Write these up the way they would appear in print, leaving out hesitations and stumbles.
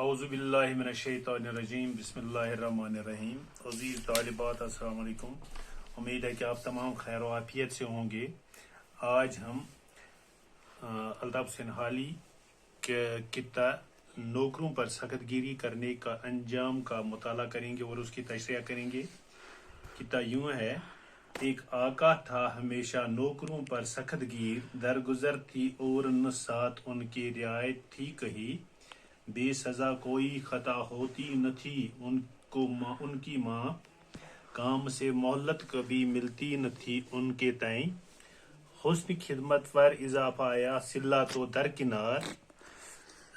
औज़ुबिल्लाहि मिनश्शैतानिर्रजीम बिस्मिल्लाहिर्रहमानिर्रहीम। अज़ीज़ तालिबात अस्सलाम वालेकुम। उम्मीद है कि आप तमाम खैर व आफियत से होंगे। आज हम अल्ताफ़ हुसैन हाली के कित्ता नौकरों पर सख्तगिरी करने का अंजाम का मुताला करेंगे और उसकी तशरीह करेंगे। कित्ता यूँ है, एक आका था हमेशा नौकरों पर सख्तगीर, दरगुजर थी और न साथ उनकी रियायत थी कही। बेसजा कोई खता होती न थी उनकी माँ, काम से मोहलत कभी मिलती न थी उनके तय। हुस्न खिदमत पर इजाफा आया सिल्ला तो दरकिनार,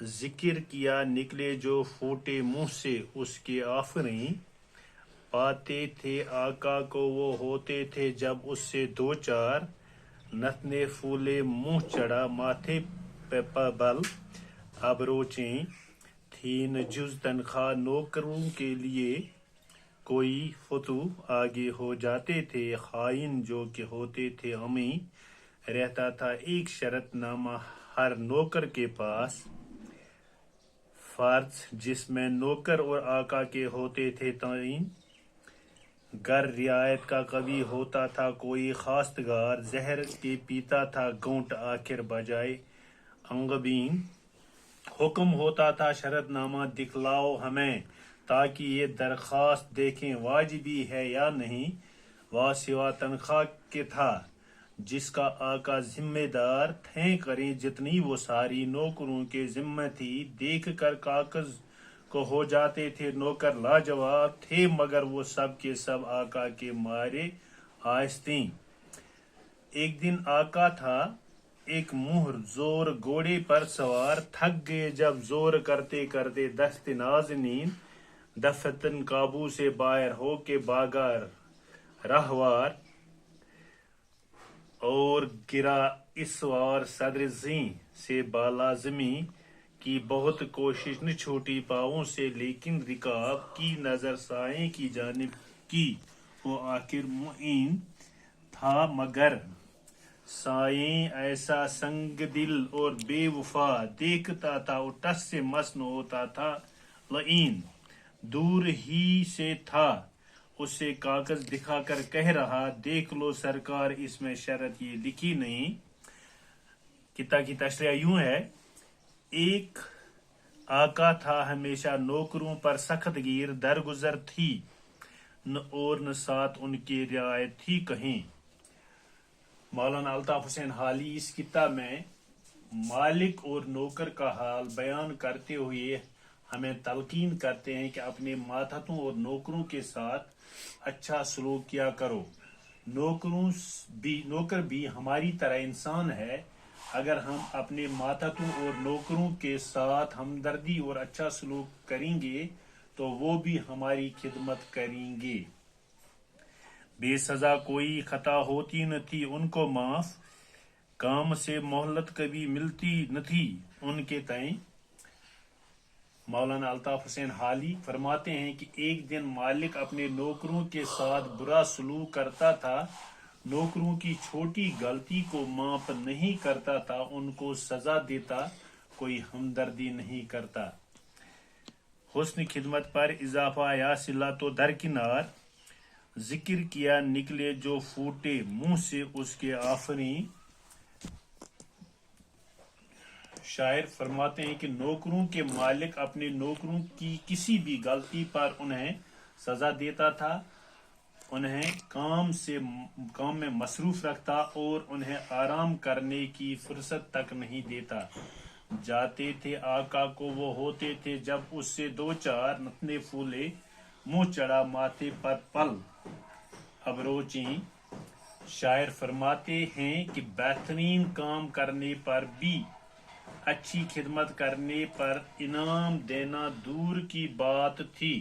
जिक्र किया निकले जो फूटे मुंह से उसके आफरीं। पाते थे आका को वो होते थे जब उससे दो चार, नथने फूले मुंह चढ़ा माथे पे बल। अब रोचें थी न जुज तनख्वाह नौकरों के लिए, कोई फतू आगे हो जाते थे खाइन जो के होते थे अमी। रहता था एक शरतनामा हर नौकर के पास, फर्ज जिसमें नौकर और आका के होते थे तयीन। गर रियायत का कभी होता था कोई खास्तगार, जहर के पीता था घूंट आखिर बजाए अंगबीन। हुक्म होता था शरतनामा दिखलाओ हमें, ताकि ये दरख्वास्त देखें वाजिबी है या नहीं। वह सिवा तनख्वाह के था जिसका आका जिम्मेदार थे, करें जितनी वो सारी नौकरों के जिम्मे थी। देख कर कागज को हो जाते थे नौकर लाजवाब, थे मगर वो सब के सब आका के मारे आस्तीं। एक दिन आका था एक मुहर जोर घोड़े पर सवार, थक गए जब जोर करते करते दस्त नाज़नीन। दफतन काबू से बाहर हो के बागा रहवार, और गिरा इस वार सदर जी से बाला जमी की। बहुत कोशिश न छूटी पाँवों से लेकिन रिकाब की नजर साए की जानिब की। वो आखिर मुइन था मगर साए ऐसा संग दिल और बेवफा, देखता था उटस से मसन होता था लईन। दूर ही से था उसे कागज दिखाकर कह रहा, देख लो सरकार इसमें शर्त ये लिखी नहीं। किता की तशरीह यूं है, एक आका था हमेशा नौकरों पर सख्तगीर, दरगुजर थी और न साथ उनकी रियायत थी कहीं। मौलाना अल्ताफ हुसैन हाली इस किताब में मालिक और नौकर का हाल बयान करते हुए हमें तलकीन करते हैं कि अपने मातहतों और नौकरों के साथ अच्छा सलूक किया करो। नौकर भी हमारी तरह इंसान है। अगर हम अपने मातहतों और नौकरों के साथ हमदर्दी और अच्छा सलूक करेंगे तो वो भी हमारी खिदमत करेंगे। बेसजा कोई खता होती न थी उनको माफ, काम से मोहलत कभी मिलती न थी उनके तय। मौलाना अल्ताफ हुसैन हाली फरमाते हैं कि एक दिन मालिक अपने नौकरों के साथ बुरा सलूक करता था। नौकरों की छोटी गलती को माफ नहीं करता था, उनको सजा देता, कोई हमदर्दी नहीं करता। हुस्न खिदमत पर इजाफा या सिला तो दरकिनार, जिक्र किया निकले जो फूटे मुंह से उसके आफरीं। शायर फरमाते हैं कि नौकरों के मालिक अपने नौकरों की किसी भी गलती पर उन्हें सजा देता था, उन्हें काम में मसरूफ रखता और उन्हें आराम करने की फुर्सत तक नहीं देता। जाते थे आका को वो होते थे जब उससे दो चार, नथने फूले मुंह चढ़ा माथे पर पल। अब रोचें शायर फरमाते हैं कि बेहतरीन काम करने पर भी अच्छी खिदमत करने पर इनाम देना दूर की बात थी।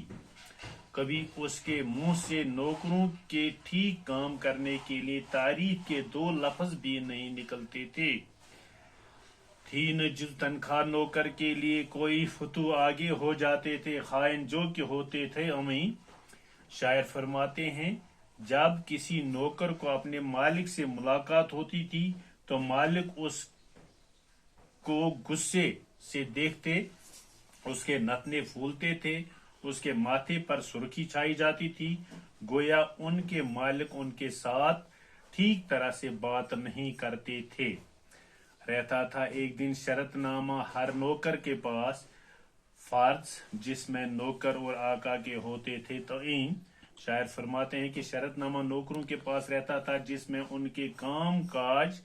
कभी उसके मुंह से नौकरों के ठीक काम करने के लिए तारीफ के दो लफ्ज भी नहीं निकलते थे। थी न जुज तनख्वाह नौकर के लिए, कोई फतू आगे हो जाते थे खाइन जो के होते थे अमी। शायर फरमाते हैं, जब किसी नौकर को अपने मालिक से मुलाकात होती थी तो मालिक उसको गुस्से से देखते उसके नथने फूलते थे, उसके माथे पर सुर्खी छाई जाती थी, गोया उनके मालिक उनके साथ ठीक तरह से बात नहीं करते थे। रहता था एक दिन शरतनामा हर नौकर के पास, फर्ज जिसमें नौकर और आका के होते थे। तो इन शायर फरमाते हैं कि शरतनामा नौकरों के पास रहता था जिसमें उनके काम काज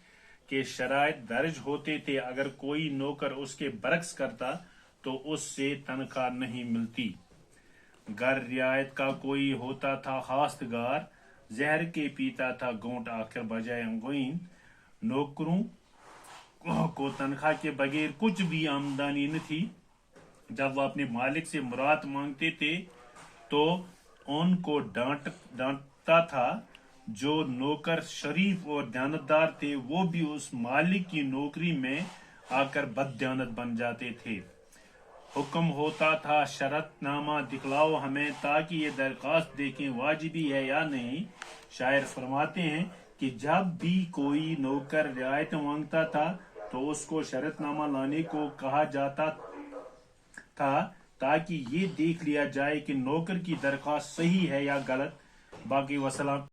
के शराइत दर्ज होते थे। अगर कोई नौकर उसके बरक्स करता तो उससे तनख्वाह नहीं मिलती। घर रियायत का कोई होता था खास्तगार, जहर के पीता था घूंट आखिर बजाय अंगोइन। नौकरों को तनख्वाह के बगैर कुछ भी आमदनी न थी। जब वो अपने मालिक से मुराद मांगते थे तो उनको डांटता था। जो नौकर शरीफ और दयानतदार थे वो भी उस मालिक की नौकरी में आकर बददयानत बन जाते थे। हुक्म होता था शरतनामा दिखलाओ हमें ताकि ये दरखास्त देखें वाजिबी है या नहीं। शायर फरमाते हैं कि जब भी कोई नौकर रियायत मांगता था तो उसको शरतनामा लाने को कहा जाता था ताकि ये देख लिया जाए कि नौकर की दरखास्त सही है या गलत। बाकी वसलाम।